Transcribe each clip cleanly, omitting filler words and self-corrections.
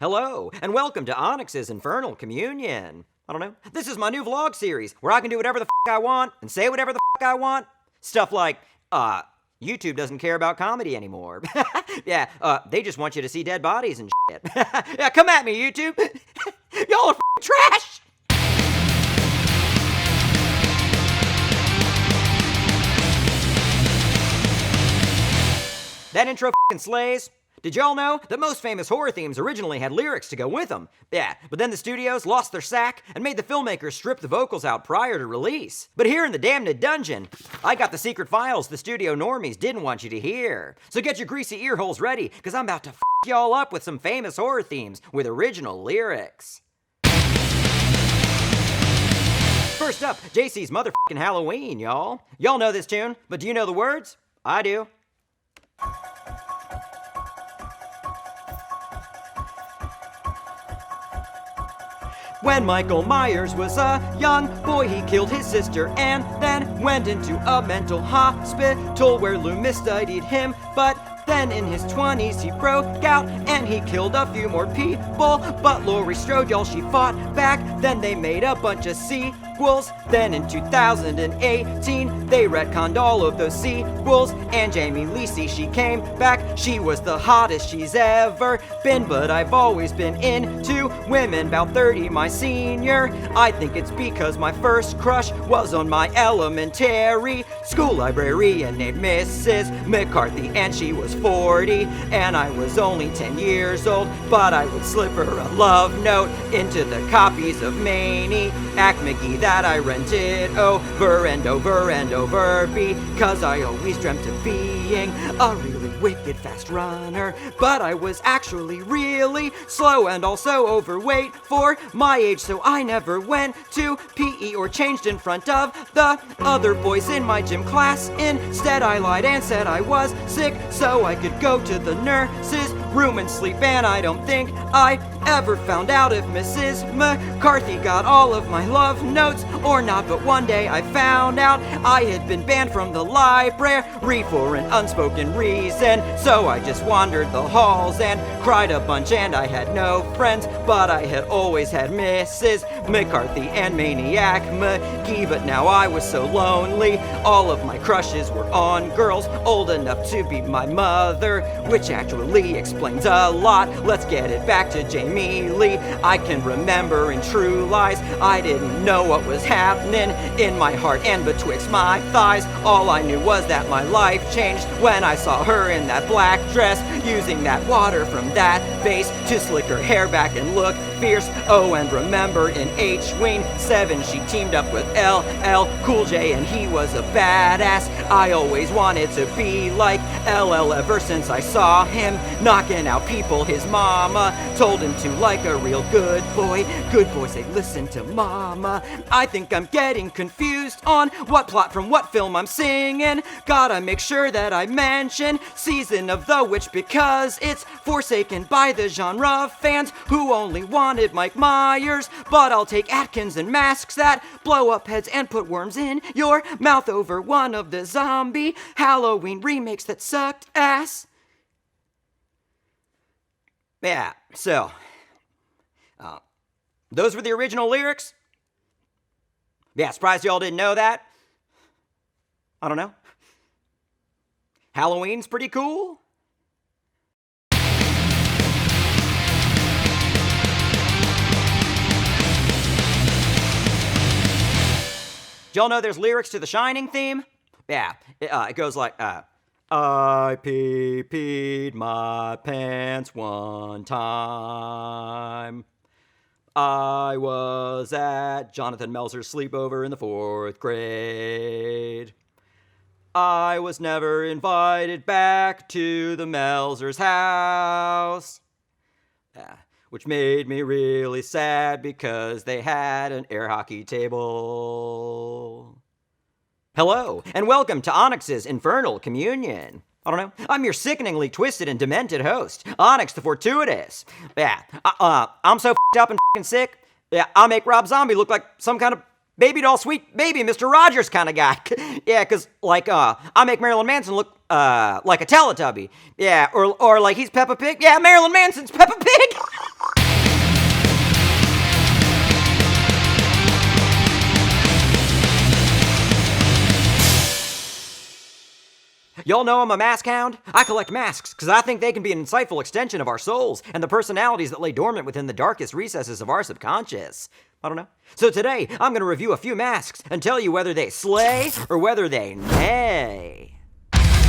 Hello, and welcome to Onyx's Infernal Communion. I don't know. This is my new vlog series where I can do whatever the I want and say whatever the I want. Stuff like, YouTube doesn't care about comedy anymore. Yeah, they just want you to see dead bodies and shit. Yeah, come at me, YouTube. Y'all are trash. That intro slays. Did y'all know that most famous horror themes originally had lyrics to go with them? Yeah, but then the studios lost their sack and made the filmmakers strip the vocals out prior to release. But here in the damned dungeon, I got the secret files the studio normies didn't want you to hear. So get your greasy ear holes ready, because I'm about to y'all up with some famous horror themes with original lyrics. First up, JC's motherfucking Halloween, y'all. Y'all know this tune, but do you know the words? I do. When Michael Myers was a young boy, he killed his sister and then went into a mental hospital where Loomis studied him. But then in his 20s he broke out and he killed a few more people. But Laurie Strode, y'all, she fought back. Then they made a bunch of sequels. Then in 2018 they retconned all of those sequels. And Jamie Lee, she came back. She was the hottest she's ever been. But I've always been into women, about 30 my senior. I think it's because my first crush was on my elementary school librarian named Mrs. McCarthy, and she was 40 and I was only 10 years old. But I would slip her a love note into the copies of Maniac McGee that I rented over and over and over, because I always dreamt of being a really wicked fast runner. But I was actually really slow and also overweight for my age, so I never went to PE or changed in front of the other boys in my gym class. Instead I lied and said I was sick so I could go to the nurse's room and sleep, and I don't think I ever found out if Mrs. McCarthy got all of my love notes or not. But one day I found out I had been banned from the library for an unspoken reason. So I just wandered the halls and cried a bunch, and I had no friends, but I had always had Mrs. McCarthy and Maniac McGee. But now I was so lonely, all of my crushes were on girls old enough to be my mother, which actually explains a lot. Let's get it back to Jamie Lee. I can remember in True Lies I didn't know what was happening in my heart and betwixt my thighs. All I knew was that my life changed when I saw her in that black dress, using that water from that vase to slick her hair back and look fierce. Oh, and remember in H-Wing 7 she teamed up with LL Cool J and he was a badass. I always wanted to be like LL ever since I saw him knocking out people his mama told him to, like a real good boy. Good boys, they listen to mama. I think I'm getting confused on what plot from what film I'm singing. Gotta make sure that I mention Season of the Witch, because it's forsaken by the genre fans who only wanted Mike Myers. But I'll take Atkins and masks that blow up heads and put worms in your mouth over one of the zombie Halloween remakes that sucked ass. Yeah, so, those were the original lyrics. Yeah, surprised y'all didn't know that. I don't know. Halloween's pretty cool. Did y'all know there's lyrics to the Shining theme? Yeah, it goes like, I pee-peed my pants one time. I was at Jonathan Melzer's sleepover in the 4th grade. I was never invited back to the Melzer's house. Which made me really sad because they had an air hockey table. Hello, and welcome to Onyx's Infernal Communion. I don't know. I'm your sickeningly twisted and demented host, Onyx the Fortuitous. Yeah, I'm so f***ed up and f***ing sick. Yeah, I make Rob Zombie look like some kind of baby doll, sweet baby, Mr. Rogers kind of guy. Yeah, because, like, I make Marilyn Manson look, like a Teletubby. Yeah, or like he's Peppa Pig. Yeah, Marilyn Manson's Peppa Pig. Y'all know I'm a mask hound? I collect masks because I think they can be an insightful extension of our souls and the personalities that lay dormant within the darkest recesses of our subconscious. I don't know. So today, I'm going to review a few masks and tell you whether they slay or whether they nay. I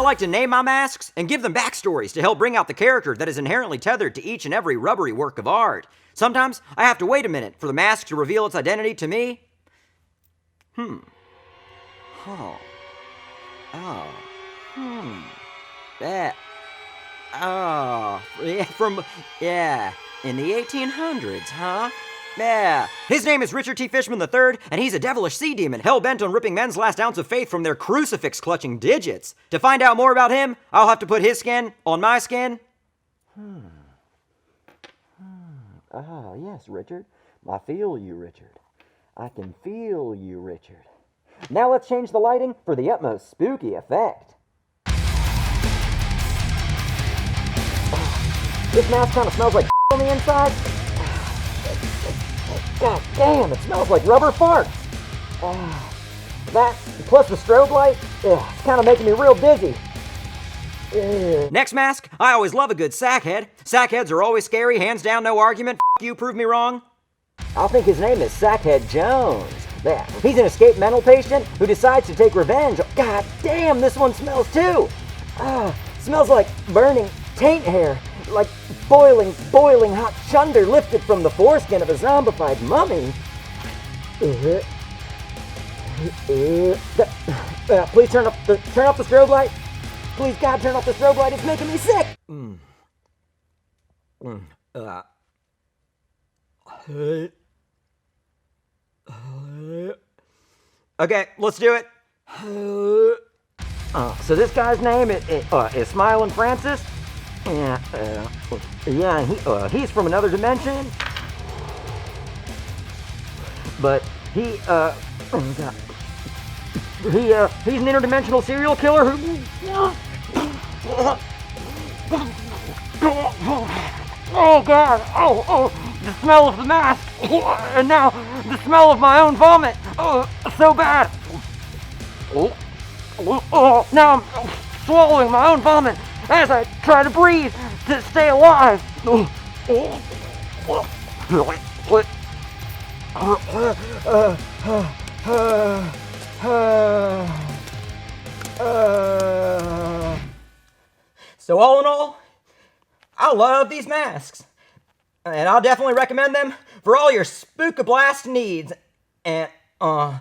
like to name my masks and give them backstories to help bring out the character that is inherently tethered to each and every rubbery work of art. Sometimes I have to wait a minute for the mask to reveal its identity to me. In the 1800s, huh? Yeah. His name is Richard T. Fishman III, and he's a devilish sea demon hell-bent on ripping men's last ounce of faith from their crucifix-clutching digits. To find out more about him, I'll have to put his skin on my skin. Yes, Richard. I feel you, Richard. I can feel you, Richard. Now let's change the lighting for the utmost spooky effect. This mask kind of smells like on the inside. God damn, it smells like rubber farts. That, plus the strobe light, it's kind of making me real dizzy. Next mask, I always love a good sackhead. Sackheads are always scary, hands down, no argument. You, prove me wrong. I think his name is Sackhead Jones. Yeah, he's an escaped mental patient who decides to take revenge. God damn, this one smells too. Smells like burning taint hair, like boiling hot chunder lifted from the foreskin of a zombified mummy. Please turn off the strobe light. Please, God, turn off the strobe light. It's making me sick. Okay, let's do it. So this guy's name is Smiling Francis. He's from another dimension. But he's an interdimensional serial killer who... Oh God! Oh! The smell of the mask, and now the smell of my own vomit. Oh, so bad. Now I'm swallowing my own vomit as I try to breathe to stay alive. So all in all, I love these masks. And I'll definitely recommend them for all your spookablast needs. And, oh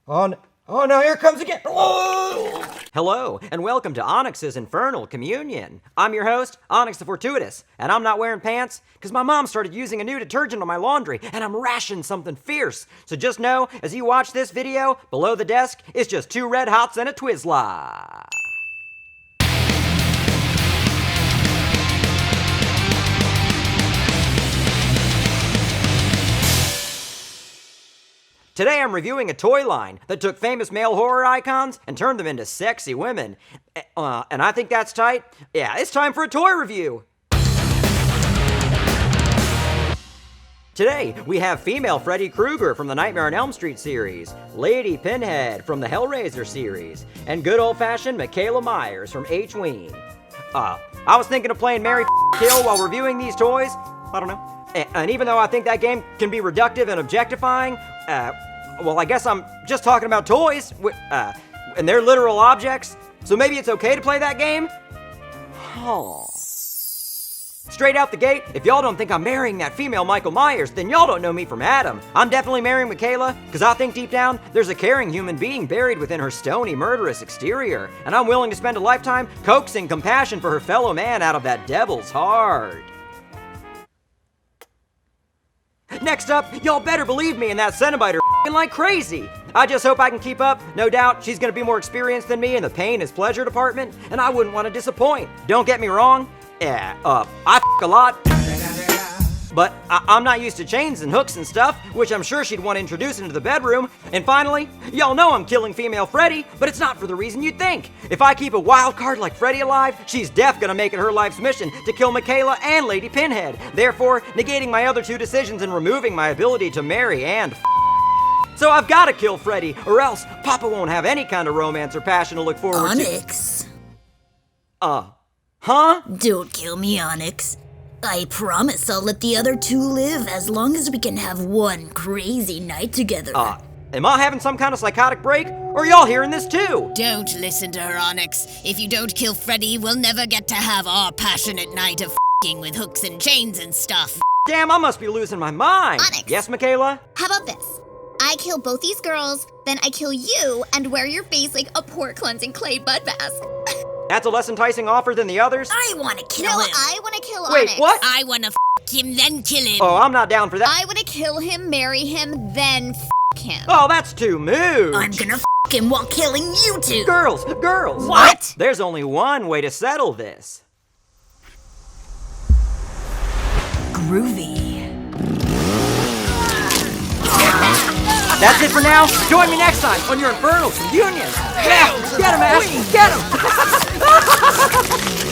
no, here it comes again. Oh! Hello, and welcome to Onyx's Infernal Communion. I'm your host, Onyx the Fortuitous, and I'm not wearing pants because my mom started using a new detergent on my laundry, and I'm rationing something fierce. So just know, as you watch this video, below the desk is just 2 Red Hots and a Twizzler. Today I'm reviewing a toy line that took famous male horror icons and turned them into sexy women. And I think that's tight. Yeah, it's time for a toy review. Today, we have female Freddy Krueger from the Nightmare on Elm Street series, Lady Pinhead from the Hellraiser series, and good old-fashioned Michaela Myers from H-Ween. I was thinking of playing Mary Kill while reviewing these toys. I don't know. And even though I think that game can be reductive and objectifying, well, I guess I'm just talking about toys, and they're literal objects, so maybe it's okay to play that game? Straight out the gate, if y'all don't think I'm marrying that female Michael Myers, then y'all don't know me from Adam. I'm definitely marrying Michaela, because I think deep down, there's a caring human being buried within her stony, murderous exterior, and I'm willing to spend a lifetime coaxing compassion for her fellow man out of that devil's heart. Next up, y'all better believe me in that Cenobiter like crazy. I just hope I can keep up. No doubt, she's gonna be more experienced than me in the pain is pleasure department, and I wouldn't want to disappoint. Don't get me wrong. I a lot. But I'm not used to chains and hooks and stuff, which I'm sure she'd want to introduce into the bedroom. And finally, y'all know I'm killing female Freddy, but it's not for the reason you'd think. If I keep a wild card like Freddy alive, she's gonna make it her life's mission to kill Michaela and Lady Pinhead, therefore negating my other 2 decisions and removing my ability to marry and So I've got to kill Freddy, or else Papa won't have any kind of romance or passion to look forward to. Onyx. Huh? Don't kill me, Onyx. I promise I'll let the other two live as long as we can have one crazy night together. Am I having some kind of psychotic break? Or are y'all hearing this too? Don't listen to her, Onyx. If you don't kill Freddy, we'll never get to have our passionate night of f***ing with hooks and chains and stuff. Damn, I must be losing my mind. Onyx. Yes, Michaela? How about this? I kill both these girls, then I kill you and wear your face like a pore cleansing clay mud mask. That's a less enticing offer than the others? I want to kill No, him. I want to kill Wait, Onyx. what? I wanna f*** him, then kill him. Oh, I'm not down for that. I want to kill him, marry him, then f*** him. Oh, that's too mood. I'm gonna f him while killing you two. Girls! What? There's only one way to settle this. Groovy. That's it for now. Join me next time on your Infernal Communion. Yeah, get him, Ash! Get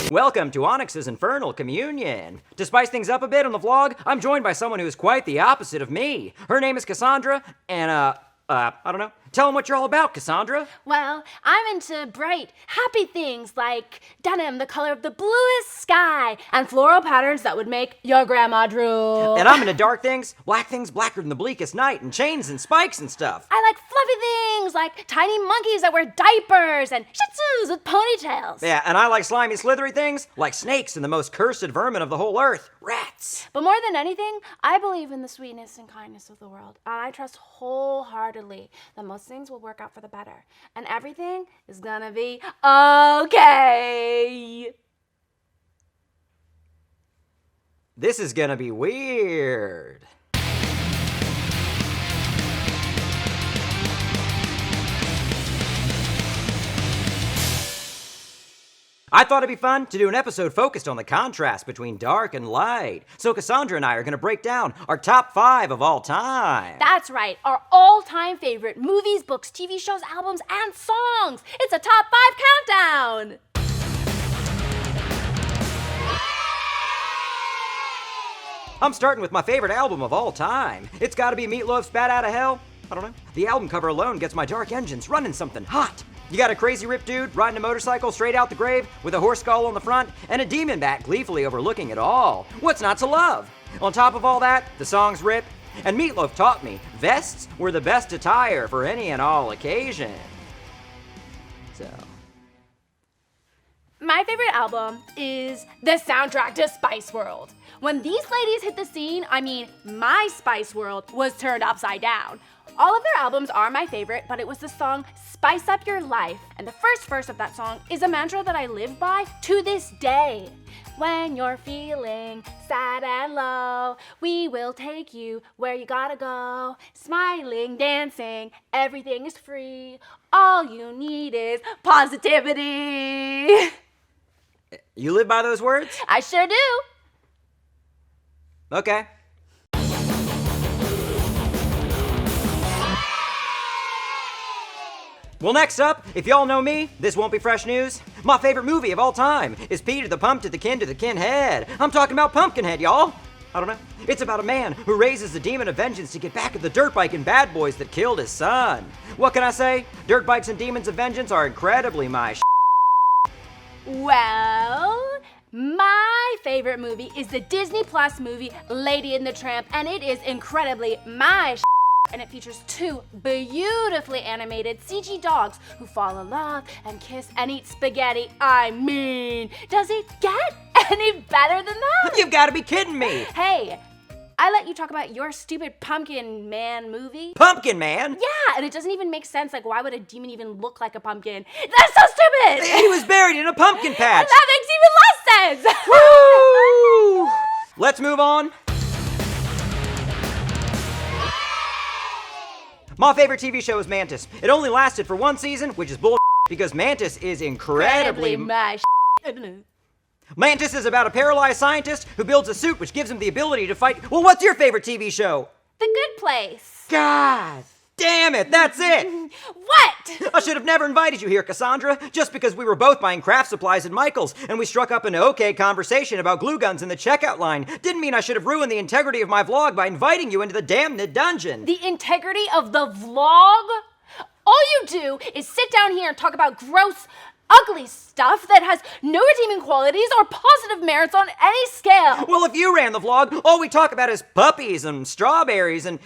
him! Welcome to Onyx's Infernal Communion. To spice things up a bit on the vlog, I'm joined by someone who is quite the opposite of me. Her name is Cassandra, and I don't know. Tell them what you're all about, Cassandra. Well, I'm into bright, happy things like denim the color of the bluest sky and floral patterns that would make your grandma drool. And I'm into dark things blacker than the bleakest night, and chains and spikes and stuff. I like fluffy things like tiny monkeys that wear diapers and shih tzus with ponytails. Yeah, and I like slimy, slithery things like snakes and the most cursed vermin of the whole earth, rats. But more than anything, I believe in the sweetness and kindness of the world. And I trust wholeheartedly that most things will work out for the better. And everything is gonna be okay. This is gonna be weird. I thought it'd be fun to do an episode focused on the contrast between dark and light. So Cassandra and I are gonna break down our top 5 of all time. That's right, our all-time favorite movies, books, TV shows, albums, and songs. It's a top 5 countdown. I'm starting with my favorite album of all time. It's gotta be Meatloaf's Bat Outta Hell. I don't know. The album cover alone gets my dark engines running something hot. You got a crazy ripped dude riding a motorcycle straight out the grave with a horse skull on the front and a demon bat gleefully overlooking it all. What's not to love? On top of all that, the songs rip, and Meatloaf taught me vests were the best attire for any and all occasion. So... My favorite album is the soundtrack to Spice World. When these ladies hit the scene, I mean, my Spice World was turned upside down. All of their albums are my favorite, but it was the song Spice Up Your Life. And the first verse of that song is a mantra that I live by to this day. When you're feeling sad and low, we will take you where you gotta go. Smiling, dancing, everything is free. All you need is positivity. You live by those words? I sure do. Okay. Well, next up, if y'all know me, this won't be fresh news. My favorite movie of all time is Peter the Pump to the Kin Head. I'm talking about Pumpkinhead, y'all. I don't know. It's about a man who raises the demon of vengeance to get back at the dirt bike and bad boys that killed his son. What can I say? Dirt bikes and demons of vengeance are incredibly my Well, my favorite movie is the Disney Plus movie Lady and the Tramp, and it is incredibly my and it features 2 beautifully animated CG dogs who fall in love and kiss and eat spaghetti. I mean, does it get any better than that? You've got to be kidding me! Hey, I let you talk about your stupid Pumpkin Man movie. Pumpkin Man? Yeah, and it doesn't even make sense. Like, why would a demon even look like a pumpkin? That's so stupid! He was buried in a pumpkin patch! And that makes even less sense! Woo! Let's move on. My favorite TV show is Mantis. It only lasted for 1 season, which is bull because Mantis is incredibly my Mantis is about a paralyzed scientist who builds a suit which gives him the ability to fight. Well, what's your favorite TV show? The Good Place. God. Damn it, that's it! What? I should have never invited you here, Cassandra, just because we were both buying craft supplies at Michael's, and we struck up an okay conversation about glue guns in the checkout line. Didn't mean I should have ruined the integrity of my vlog by inviting you into the damned dungeon. The integrity of the vlog? All you do is sit down here and talk about gross, ugly stuff that has no redeeming qualities or positive merits on any scale. Well, if you ran the vlog, all we talk about is puppies and strawberries and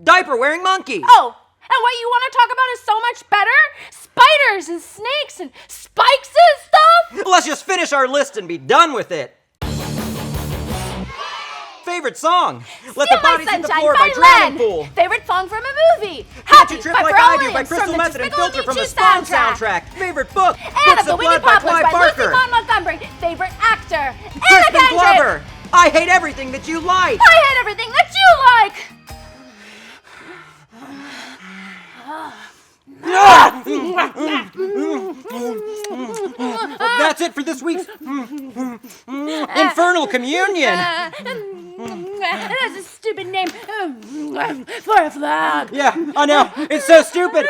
diaper-wearing monkeys. Oh, and what you want to talk about is so much better? Spiders and snakes and spikes and stuff? Let's just finish our list and be done with it. Favorite song? Let the Bodies Hit the Floor by Drowning Pool. Favorite song from a movie? Can't Happy You Trip by Like Pharrell I Do by Williams Crystal from the Method and Despicable Filter from Me the 2 Spawn soundtrack. Favorite book? Anna, Books the of Winnie Blood by Poplars Clive by Lucy Barker. Maud Montgomery. Favorite actor? Anna Crispin Kendrick. Glover. I hate everything that you like. I hate everything that you like. That's it for this week's Infernal Communion. That's a stupid name for a flag. Yeah, I know. It's so stupid.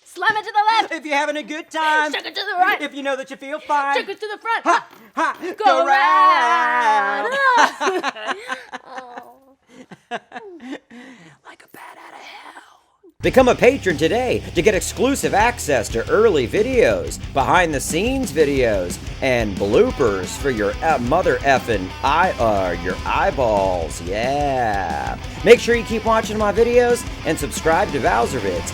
Slam it to the left. If you're having a good time. Shake it to the right. If you know that you feel fine. Shake it to the front. Ha, ha, Go around. Like a bat out of hell. Become a patron today to get exclusive access to early videos, behind the scenes videos, and bloopers for your mother effing your eyeballs. Yeah. Make sure you keep watching my videos and subscribe to Bowser Vids.